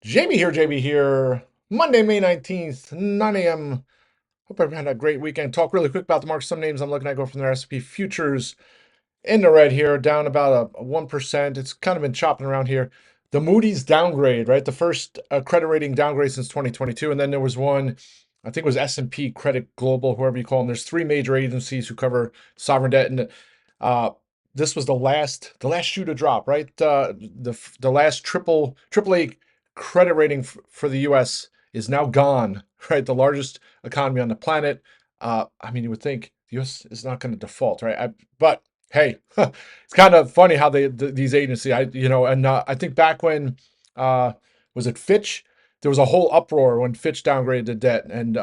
JB here. Monday, May 19th, 9 a.m. Hope everyone had a great weekend. Talk really quick about the market. Some names I'm looking at go from the S&P futures in the red here, down about a 1%. It's kind of been chopping around here. The Moody's downgrade, right? The first credit rating downgrade since 2022. And then there was one, I think it was S&P Credit Global, whoever you call them. There's three major agencies who cover sovereign debt. And uh, this was the last shoe to drop, right? The last triple A credit rating for the U.S. is now gone, right? The largest economy on the planet. I mean, you would think the U.S. is not going to default, right? But hey, it's kind of funny how these agencies, and I think back when was it Fitch? There was a whole uproar when Fitch downgraded the debt, and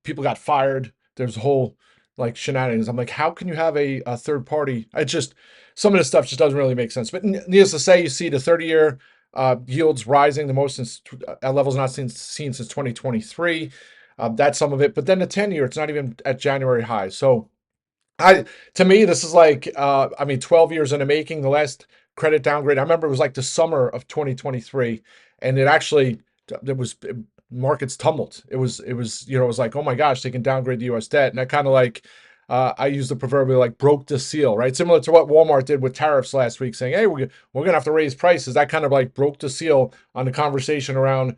people got fired. There's a whole like shenanigans. I'm like, how can you have a third party? I just some of this stuff just doesn't really make sense. But needless to say, you see the 30-year yields rising the most since at levels not seen since 2023. That's some of it. But then the 10-year, it's not even at January high. So I to me, this is like I mean, 12 years in the making. The last credit downgrade, I remember it was like the summer of 2023, and it actually there was markets tumbled. It was like, oh my gosh, they can downgrade the US debt. And that kind of like I use the proverbial like broke the seal, right? Similar to what Walmart did with tariffs last week, saying, hey, we're gonna have to raise prices. That kind of like broke the seal on the conversation around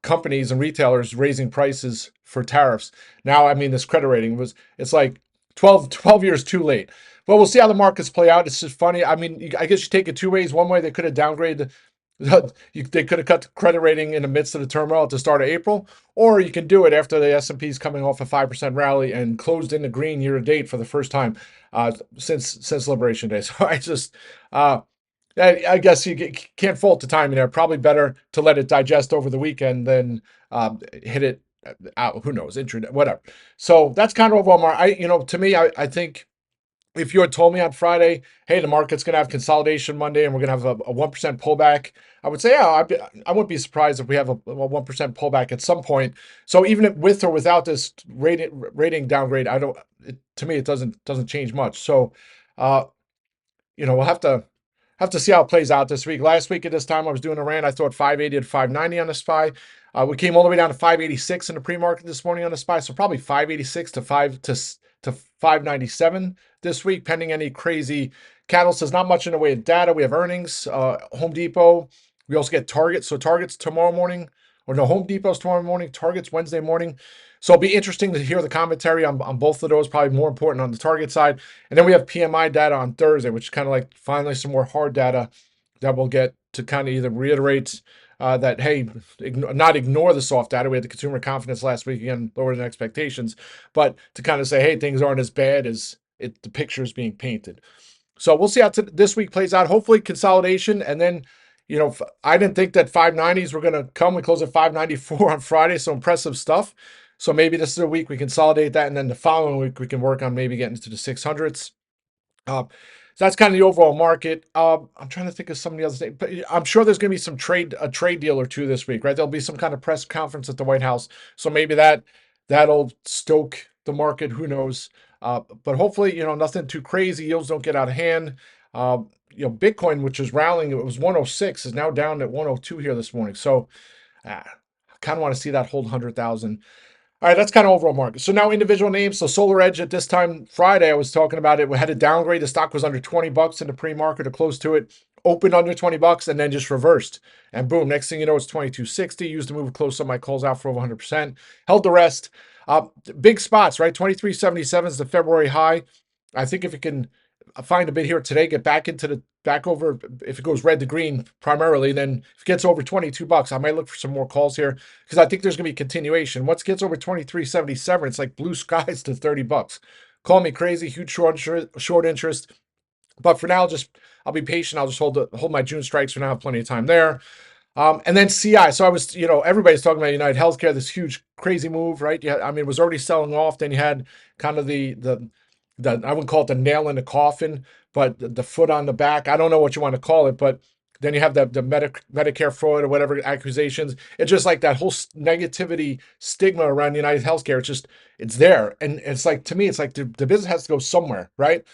companies and retailers raising prices for tariffs. Now, I mean, this credit rating it's like 12 years too late. But we'll see how the markets play out. It's just funny. I mean, I guess you take it two ways. One way, they could have downgraded, they could have cut the credit rating in the midst of the turmoil at the start of April, or you can do it after the S&P is coming off a 5% rally and closed in the green year to date for the first time since Liberation Day. So I guess you can't fault the timing there. Probably better to let it digest over the weekend than hit it out. Who knows? Intraday, whatever. So that's kind of overall. To me, I think if you had told me on Friday, hey, the market's going to have consolidation Monday and we're going to have a 1% pullback, I would say, yeah, I wouldn't be surprised if we have a 1% pullback at some point. So even with or without this rating downgrade, to me, it doesn't change much. So, uh, we'll have to see how it plays out this week. Last week at this time, I was doing a rant. I thought 580 to 590 on the SPY. We came all the way down to 586 in the pre-market this morning on the SPY, so probably 586 to 597 this week, pending any crazy catalyst. There's not much in the way of data. We have earnings, Home Depot. We also get Target. So Target's tomorrow morning, or no, Home Depot's tomorrow morning. Target's Wednesday morning. So it'll be interesting to hear the commentary on both of those. Probably more important on the Target side. And then we have PMI data on Thursday, which is kind of like finally some more hard data that we'll get to kind of either reiterate that, hey, not ignore the soft data. We had the consumer confidence last week, again, lower than expectations, but to kind of say, hey, things aren't as bad as the picture is being painted. So we'll see how this week plays out. Hopefully consolidation. And then, I didn't think that 590s were going to come. We closed at 594 on Friday. So impressive stuff. So maybe this is a week we consolidate that. And then the following week we can work on maybe getting into the 600s. So that's kind of the overall market. I'm trying to think of some of the other things, but I'm sure there's going to be a trade deal or two this week, right? There'll be some kind of press conference at the White House, so maybe that'll stoke the market. Who knows? But hopefully, nothing too crazy. Yields don't get out of hand. Bitcoin, which is rallying, it was 106, is now down at 102 here this morning. So I kind of want to see that hold 100,000. All right, that's kind of overall market. So now individual names. So Solar Edge at this time Friday, I was talking about it. We had a downgrade. The stock was under $20 in the pre-market or close to it. Opened under $20 and then just reversed. And boom, next thing you know, it's 22.60. Used to move close on my calls out for over 100%. Held the rest. Big spots, right? 23.77 is the February high. I think if it can find a bit here today, get back over, if it goes red to green primarily, then if it gets over $22, I might look for some more calls here because I think there's going to be continuation. Once it gets over 23.77, it's like blue skies to $30. Call me crazy, huge short interest. But for now, I'll be patient. I'll just hold my June strikes for now. I have plenty of time there. And then CI. So I was, everybody's talking about United Healthcare, this huge crazy move, right? Yeah, I mean, it was already selling off. Then you had kind of the I wouldn't call it the nail in the coffin, but the foot on the back. I don't know what you want to call it, but then you have the Medicare fraud or whatever accusations. It's just like that whole negativity stigma around United Healthcare. It's there. And it's like, to me, it's like the business has to go somewhere, right?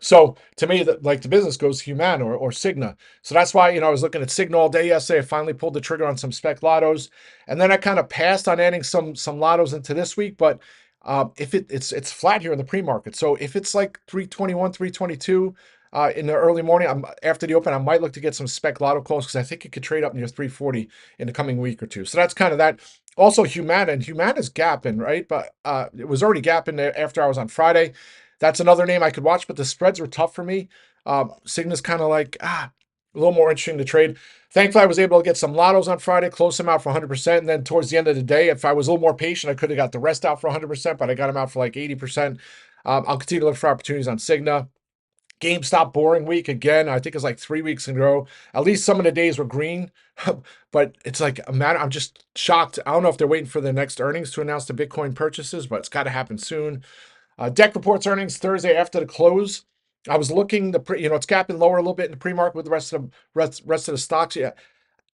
So to me, like the business goes Humana or Cigna. So that's why, I was looking at Cigna all day yesterday. I finally pulled the trigger on some spec lottos, and then I kind of passed on adding some lottos into this week. But if it's flat here in the pre-market, so if it's like 321, 322 in the early morning, after the open, I might look to get some spec lotto calls because I think it could trade up near 340 in the coming week or two. So that's kind of that. Also, Humana, and Humana's gapping, right? But it was already gapping there after I was on Friday. That's another name I could watch, but the spreads were tough for me. Cigna's kind of like, a little more interesting to trade. Thankfully, I was able to get some lottos on Friday, close them out for 100%. And then towards the end of the day, if I was a little more patient, I could have got the rest out for 100%, but I got them out for like 80%. I'll continue to look for opportunities on Cigna. GameStop boring week again. I think it's like 3 weeks in a row. At least some of the days were green, but it's like a matter. I'm just shocked. I don't know if they're waiting for the next earnings to announce the Bitcoin purchases, but it's got to happen soon. Deck reports earnings Thursday after the close. I was looking it's gapping lower a little bit in the pre-market with the rest of the stocks. Yeah,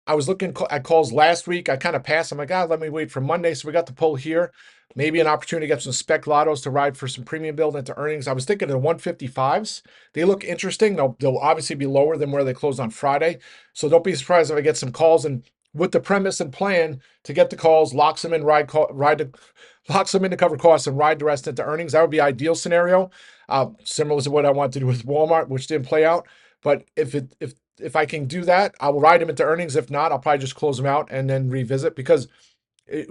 I was looking at calls last week. I kind of passed. I'm like, let me wait for Monday. So we got the pull here. Maybe an opportunity to get some spec lottos to ride for some premium build into earnings. I was thinking of the 155s. They look interesting. They'll obviously be lower than where they closed on Friday. So don't be surprised if I get some calls. And with the premise and plan to get the calls, locks them in, locks them in to cover costs and ride the rest into earnings. That would be ideal scenario. Similar to what I wanted to do with Walmart, which didn't play out. But if I can do that, I will ride them into earnings. If not, I'll probably just close them out and then revisit because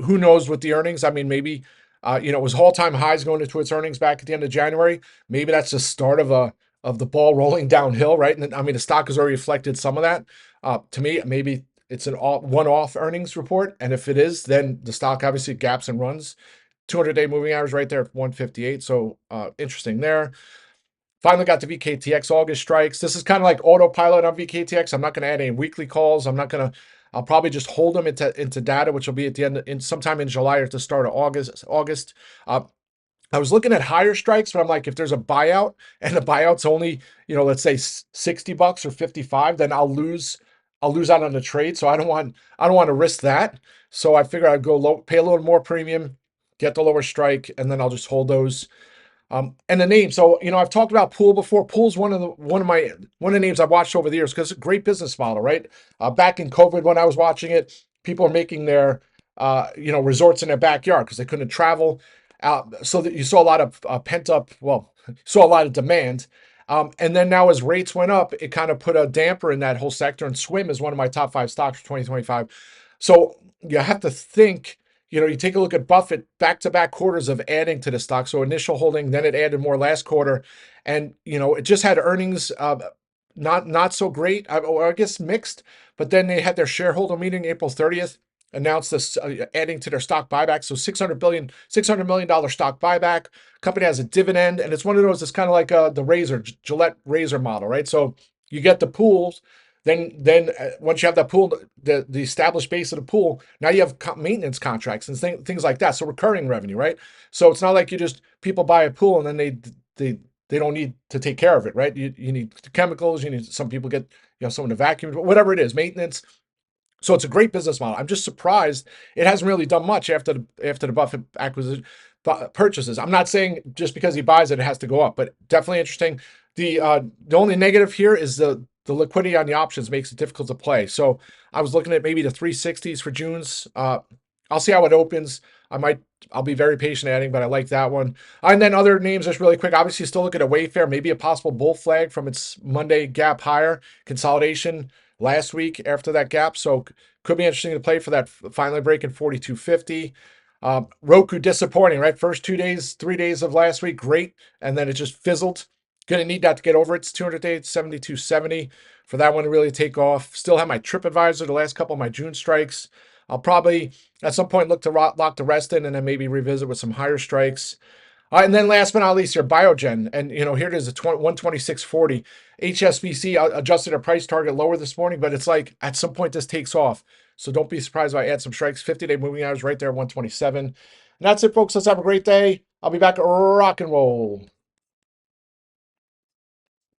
who knows with the earnings? I mean, maybe it was all-time highs going into its earnings back at the end of January. Maybe that's the start of the ball rolling downhill, right? And I mean, the stock has already reflected some of that. To me, maybe it's an one-off earnings report, and if it is, then the stock obviously gaps and runs. 200-day moving average right there at 158. So interesting there. Finally got the VKTX August strikes. This is kind of like autopilot on VKTX. I'm not going to add any weekly calls. I'll probably just hold them into data, which will be at the end sometime in July or at the start of August. I was looking at higher strikes, but I'm like, if there's a buyout and the buyout's only, let's say $60 or 55, then I'll lose out on the trade. So I don't want to risk that. So I figure I'd go low, pay a little more premium, get the lower strike, and then I'll just hold those. And the name. So, I've talked about Pool before. Pool's one of the names I've watched over the years because it's a great business model, right? Back in COVID, when I was watching it, people are making their, resorts in their backyard because they couldn't travel. So that you saw a lot of saw a lot of demand. And then now as rates went up, it kind of put a damper in that whole sector. And Swim is one of my top 5 stocks for 2025. So you have to think. You take a look at Buffett, back-to-back quarters of adding to the stock. So initial holding, then it added more last quarter. And, it just had earnings not so great, or I guess mixed. But then they had their shareholder meeting April 30th, announced this adding to their stock buyback. So $600 million stock buyback. Company has a dividend. And it's one of those, it's kind of like the Gillette razor model, right? So you get the pools. Then once you have that pool, the established base of the pool, now you have maintenance contracts and things like that. So recurring revenue, right? So it's not like people buy a pool and then they don't need to take care of it, right? You need chemicals, you need some people get someone to vacuum, whatever it is, maintenance. So it's a great business model. I'm just surprised it hasn't really done much after the Buffett acquisition purchases. I'm not saying just because he buys it has to go up, but definitely interesting. The only negative here is the liquidity on the options makes it difficult to play. So I was looking at maybe the 360s for June's. I'll see how it opens. I'll be very patient adding, but I like that one. And then other names, just really quick. Obviously, still look at a Wayfair, maybe a possible bull flag from its Monday gap higher consolidation last week after that gap. So could be interesting to play for that finally breaking 42.50. Roku disappointing, right? First 3 days of last week, great. And then it just fizzled. Going to need that to get over its 200-day, 72.70 for that one to really take off. Still have my TripAdvisor, the last couple of my June strikes. I'll probably at some point look to lock the rest in and then maybe revisit with some higher strikes. And then last but not least, your Biogen. And, here it is, 126.40. HSBC adjusted their price target lower this morning, but it's like at some point this takes off. So don't be surprised if I add some strikes. 50-day moving average right there, 127. And that's it, folks. Let's have a great day. I'll be back at rock and roll.